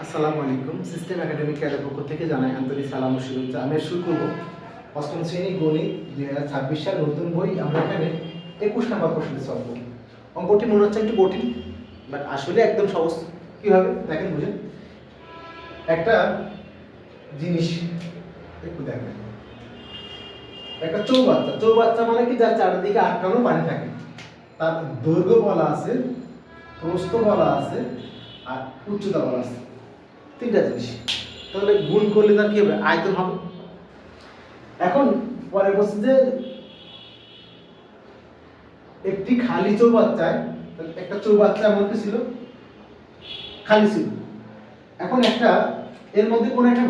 আসসালামু আলাইকুম। System academic কেয়ারের পক্ষ থেকে জানাই আন্তরিক সালাম ও শুভেচ্ছা। আমি শুরু করব অষ্টম শ্রেণী গণিত 2026 সাল নতুন বই। আমরা এখানে 21 নম্বর প্রশ্নটি সলভ করব। অঙ্কটি মনে হচ্ছে একটু কঠিন, বাট আসলে একদম সহজ। কীভাবে দেখেন, বুঝেন। একটা জিনিস একটু দেখেন, একটা চৌবাচ্চা। চৌবাচ্চা মানে কি, যার চারিদিকে আটকানো পানি থাকে। তার দৈর্ঘ্য বলা আছে, প্রস্থ বলা আছে, আর উচ্চতা বলা আছে। তিনটা জিনিস। তাহলে গুণ করলে তার কি হবে? আয়তন হবে। এখন পরে বলছে যে একটি খালি চৌবাচ্চায়, একটা চৌবাচ্চা মধ্যে ছিল, খালি ছিল। এখন একটা এর মধ্যে কোন একটা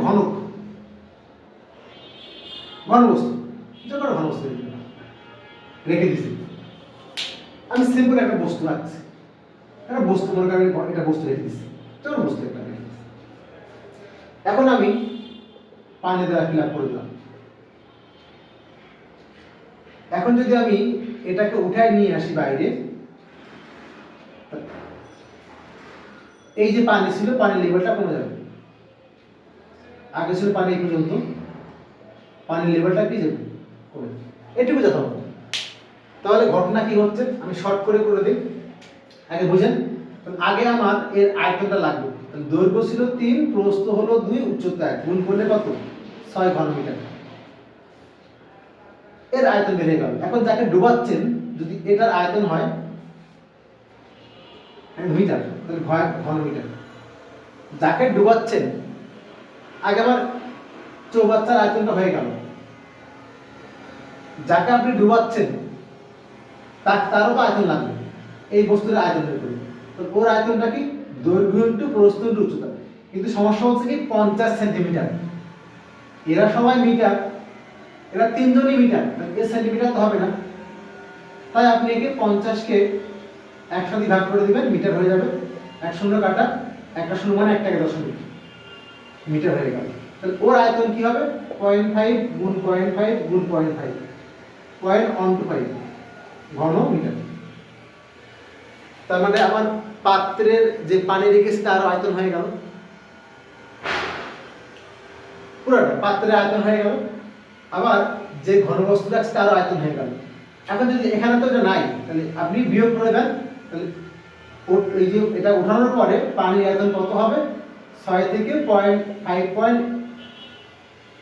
ঘনবস্তু যে কোনো ঘনবস্তু রেখে দিছি। আমি সিম্পল একটা বস্তু রাখছি, একটা বস্তু মনে করি, এটা বস্তু রেখে দিচ্ছি, চলো বস্তু একটা রেখে দিচ্ছি। এখন আমি পানি দ্বারা ফিল আপ করে দিলাম। এখন যদি আমি এটাকে উঠায় নিয়ে আসি বাইরে, এই যে পানি ছিল, পানির লেভেলটা কমে যাবে। আগে ছিল পানি এই পর্যন্ত, পানির লেভেলটা কি যাবে? কমে। এটুকু যেতে হবে। তাহলে ঘটনা কি হচ্ছে আমি শর্ট করে দিই। আগে বুঝেন, আগে আমার এর আয়তনটা লাগবে। দৈর্ঘ্য ছিল 3, প্রস্থ হলো 2, উচ্চতা 1, গুণ করলে কত? 6 ঘনমিটার। এর আয়তন বেড়ে গেল। এখন যাকে ডুবাচ্ছেন, যদি এটার আয়তন হয় মিটার, তাহলে ঘনমিটার। যাকে ডুবাচ্ছেন, আগে আমার চৌবাচ্চার আয়তনটা হয়ে গেল। যাকে আপনি ডুবাচ্ছেন তারও তো আয়তন লাগবে, এই বস্তুর আয়তন বের করি। তো ওর আয়তনটা কি? দৈর্ঘ্য ইন্টু প্রস্থ ইন্টু উচ্চতা। কিন্তু সমস্যা হচ্ছে কি 50 সেন্টিমিটার। এরা সবাই মিটার, এরা তিনজনই মিটার, এর সেন্টিমিটার তো হবে না। তাই আপনি একে 50-কে 100 দিয়ে ভাগ করে দিবেন, মিটার হয়ে যাবে। 1 শূন্য কাটা, একটা শূন্য মানে 1 টাকা দশমিক মিটার হয়ে গেল। তাহলে ওর আয়তন কি হবে? 0.5 গুণ 0.5 গুণ 0.5, 0.125 ঘন মিটার। তার মানে আমার পাত্রের যে পানি রেখেছি তার আয়তন হয়ে গেল, পুরোটা পাত্রের আয়তন হয়ে গেল। আবার যে ঘনবস্তু রাখছে তার আয়তন হয়ে গেল। এখন যদি এখানে তো এটা নাই, তাহলে আপনি বিয়োগ করে দেন। তাহলে এই যে এটা উঠানোর পরে পানির আয়তন কত হবে? 6 থেকে 0.5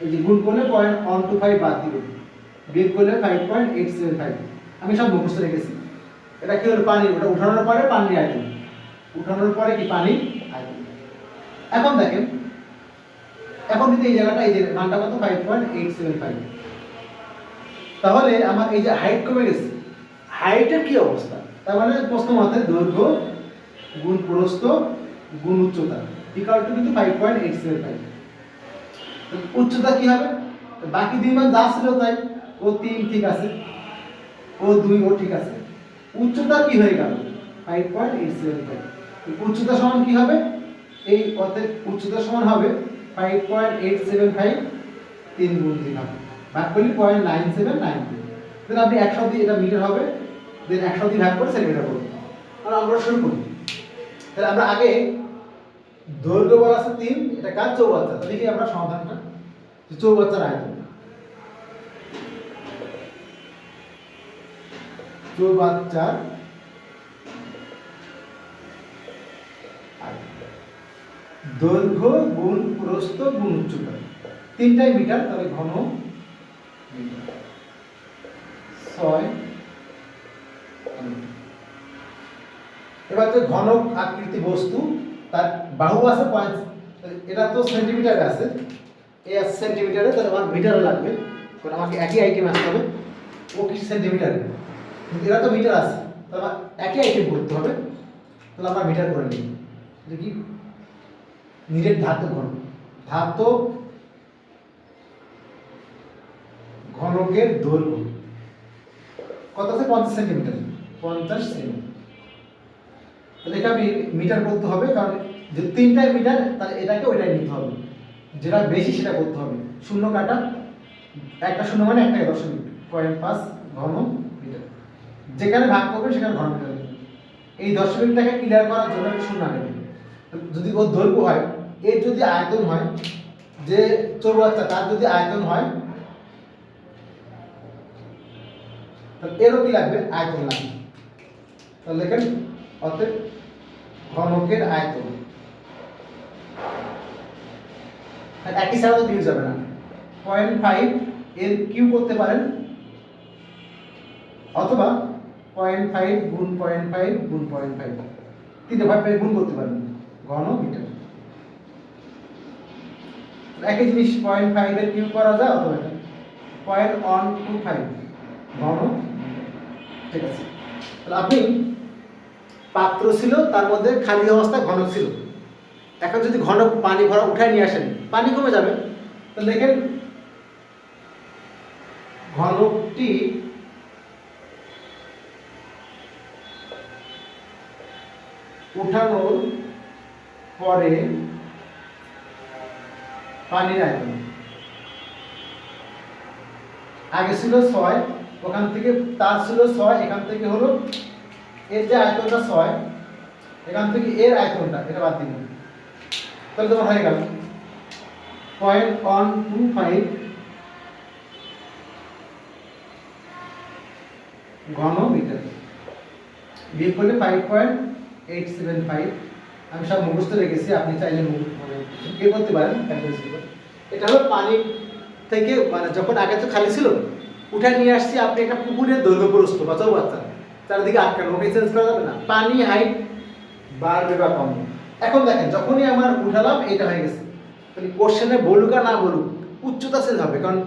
এই যে গুণ করলে 0.125 বাদ দিবেন, বিয়োগ করলে 5.875। আমি সব মুখস্থ রেখেছি। এটা কি হলো? পানি। ওটা উঠানোর পরে পানির আয়তন, উঠানোর পরে কি পানি আয়তন। এখন দেখেন, এখন যদি এই জায়গাটা, এই যে মানটা কত? 5.875। তাহলে আমার এই যে হাইট কমে গেছে, হাইটের কি অবস্থা? তার মানে প্রশ্ন মতে দৈর্ঘ্য গুণ প্রস্থ গুণ উচ্চতা ইকুয়াল টু কিন্তু 5.875। উচ্চতা কি হবে? বাকি দুই মান যা ছিল তাই। ও 3 ঠিক আছে, ও 2 ও ঠিক আছে। উচ্চতা কি হয়ে গেল? 5.875। উচ্চতা সমান কি হবে? এই অর্থে উচ্চতা সমান হবে 5.875 3 গুণ 3 হবে, ভাগ করলে 0.9792। তাহলে আপনি 100 দিয়ে, এটা মিটার হবে, দেন 100 দিয়ে ভাগ করে সেন্টিমিটার করুন। আর আমরা শুরু করি। তাহলে আমরা আগে দৈর্ঘ্য বলা আছে 3, এটা কার? চৌবাচ্চা। তাহলে কি আমরা সমাধানটা, যে চৌবাচ্চার আয়তন, চৌবাচ্চার দৈর্ঘ্য গুণ প্রস্থ গুণ উচ্চতা, তিনটাই মিটার। তাহলে ঘন মিটার 6। এবার তো ঘন আকৃতি বস্তু, তার বাহু আছে এটা তো সেন্টিমিটারে আছে, এই আছে সেন্টিমিটারে, তাহলে আমার মিটারে লাগবে। কারণ আমাকে একই আইটেম আসতে হবে। ও কি সেন্টিমিটারে, কিন্তু এরা তো মিটার আছে, তাহলে আমার একই আইটেম করতে হবে। তাহলে আমরা মিটার করে নিই। দেখি নিরেট ধাতব ঘন, ধাতব ঘনকের দৈর্ঘ্য কত আছে? 50 সেন্টিমিটার, 50 সেন্টিমিটার। তাহলে এটা আমি মিটার করতে হবে, কারণ যে তিনটাই মিটার, তাহলে এটাকে ওইটাই নিতে হবে, যেটা বেশি সেটা করতে হবে। শূন্য কাটা, একটা শূন্য মানে 1 টাকা দশমিক, 0.5 ঘন মিটার। যেখানে ভাগ করবে সেখানে ঘন মিটার। এই দশমিকটাকে ক্লিয়ার করার জন্য একটা শূন্য আগে, যদি ওর দৈর্ঘ্য হয় এর যদি আয়তন হয়, যে চৌবাচ্চা তার যদি আয়তন হয়, তাহলে এরও কি লাগবে? আয়তন লাগবে। তাহলে দেখেন অতএব ঘনকের আয়তন, একই ছাড়া তো দিয়ে যাবে না। 0.5 এর কিউ করতে পারেন, অথবা 0.5 গুণ 0.5 গুণ 0.5 তিনটে ভাগ পেয়ে গুণ করতে পারেন ঘন মিটার। একই জিনিস 0.5 এর কিউ করা যায়, অথবা এটা 0.125 ঘন। ঠিক আছে, তাহলে আপনি পাত্র ছিল, তার মধ্যে খালি অবস্থায় ঘনক ছিল। এখন যদি ঘন পানি ভরা উঠায় নিয়ে আসেন, পানি কমে যাবে। তাহলে দেখেন ঘনকটি উঠানোর পরে পানির আয়তন আগে ছিল 6, ওখান থেকে তার ছিল 6, এখান থেকে হলো এর যে আয়তনটা 6, এখান থেকে এর আয়তনটা এটা বাদ দিন, তাহলে তোমার হয়ে গেল 0.125 ঘন মিটার। বিয়োগ করলে 5.875। আমি সব মুখস্থ রেখেছি, আপনি চাইলে মানে কি করতে পারেন। এটা হলো পানি থেকে, মানে যখন আগে তো খালি ছিল, উঠে নিয়ে আসছি, আপনি একটা পুকুরের দৈর্ঘ্য প্রস্থ বা চৌবাচ্চা চারিদিকে আটকানো, ওকে চেঞ্জ করা যাবে না। পানি হাইট বাড়বে বা কমবে। এখন দেখেন যখনই আমার উঠালাম এটা হয়ে গেছে, তাহলে কোশ্চেনে বলুক আর না বলুক উচ্চতা চেঞ্জ হবে, কারণ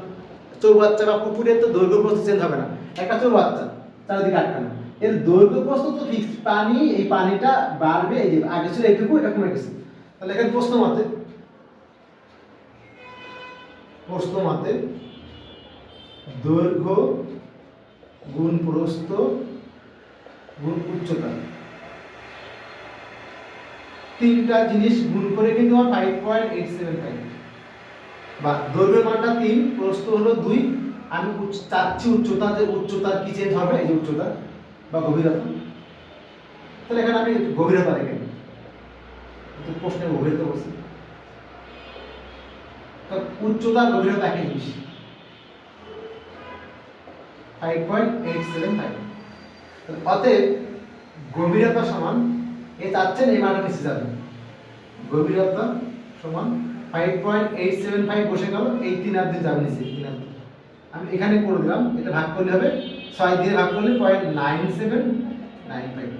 চৌবাচ্চা বা পুকুরের তো দৈর্ঘ্য প্রস্থ চেঞ্জ হবে না। একটা চৌবাচ্চা চারিদিকে আটকানো, এর দৈর্ঘ্য প্রস্থ তো ফিক্সড। পানি, এই পানিটা বাড়বে, এই যে আগে ছিল এইটুকু, এটা কমে গেছে। তাহলে এখানে প্রশ্ন মতে দৈর্ঘ্য গুণ প্রস্থ গুণ উচ্চতা, তিনটা জিনিস গুণ করে কিন্তু আমার 5.875, বা দৈর্ঘ্যের মানটা 3, প্রস্থ হলো 2, আমি চাচ্ছি উচ্চতা, যে উচ্চতার কি চেঞ্জ হবে, এই যে উচ্চতা বা গভীরতা। তাহলে এখানে আমি গভীরতা রেখে প্রশ্নের গভীরতা বলছি, উচ্চতা গভীরতা একই জিনিস 5.875। অতএব গভীরতা সমান, এ চাচ্ছেন এই মানটা নিচে যাবে, গভীরতা সমান 5.875 বসে গেল, এই 3 আর 2 যাবে নিচে, 3 আর 2 আমি এখানে করে দিলাম। এটা ভাগ করলে হবে 6 দিয়ে ভাগ করলে 0.9795,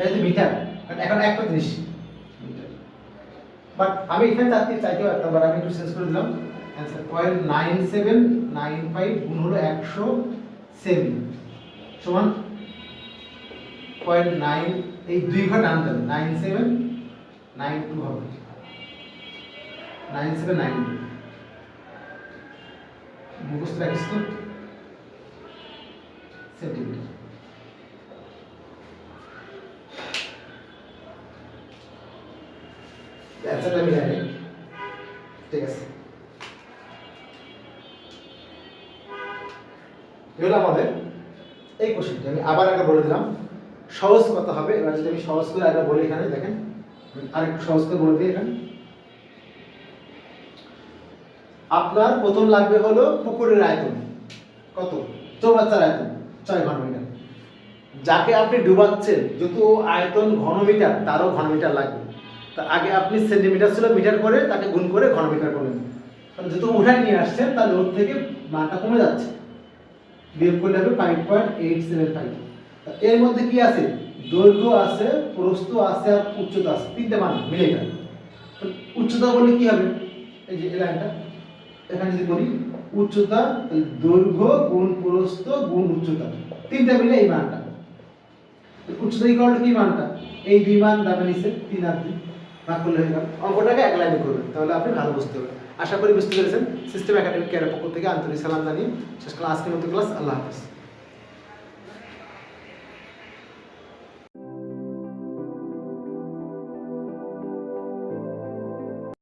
এটা মিটার। এখন একটা জিনিস মিটার, বাট আমি এখানে চাইতেও পারতাম, বাট আমি একটু চেঞ্জ করে দিলাম। অ্যান্সার 0.9795 গুণ হলো 100 সেমি সমান 0.9, এই 2 ঘর টান দেন 9792 হবে, 9792 মুখস্থ রাখিস তো সেন্টিমিটার। অ্যান্সারটা আমি জানি, ঠিক আছে। এগুলো আমাদের এই কোশ্চেনটা আমি আবার আগে বলে দিলাম, সহজ কথা হবে। এবার যদি আমি সহজ করে আগে বলি, এখানে দেখেন আরেকটু সহজ করে বলে দিই। এখানে আপনার প্রথম লাগবে হলো পুকুরের আয়তন কত, চৌবাচ্চার আয়তন 6 ঘনমিটার। যাকে আপনি ডুবাচ্ছেন যত আয়তন ঘনমিটার, তারও ঘনমিটার লাগবে। তা আগে আপনি সেন্টিমিটার ছিল, মিটার করে তাকে গুণ করে ঘনমিটার করলেন, কারণ যত উঠায় নিয়ে আসছেন তার লোড থেকে মানটা কমে যাচ্ছে, বিয়োগ করলে হবে 5.875। এর মধ্যে কি আছে? দৈর্ঘ্য আছে, প্রস্থ আছে, আর উচ্চতা আছে, তিনটে মান মিলে গেল। উচ্চতা বললে কি হবে? এই যে এই লাইনটা এখানে যদি করি, উচ্চতা দৈর্ঘ্য গুণ প্রস্থ গুণ উচ্চতা, তিনটা মিলে এই মানটা। উচ্চতা ইকুয়াল টু কি মানটা? এই 2 মান দাবে নিচে 3 আর 2 ভাগ করলে হয়ে গেল। অঙ্কটাকে এক লাইনে করবেন, তাহলে আপনি ভালো বুঝতে পারবেন। আশা করি বুঝতে পেরেছেন। সিস্টেম একাডেমিক কেয়ারের পক্ষ থেকে আন্তরিক সালাম জানিয়ে শেষ ক্লাস, আজকের মতো ক্লাস। আল্লাহ হাফেজ।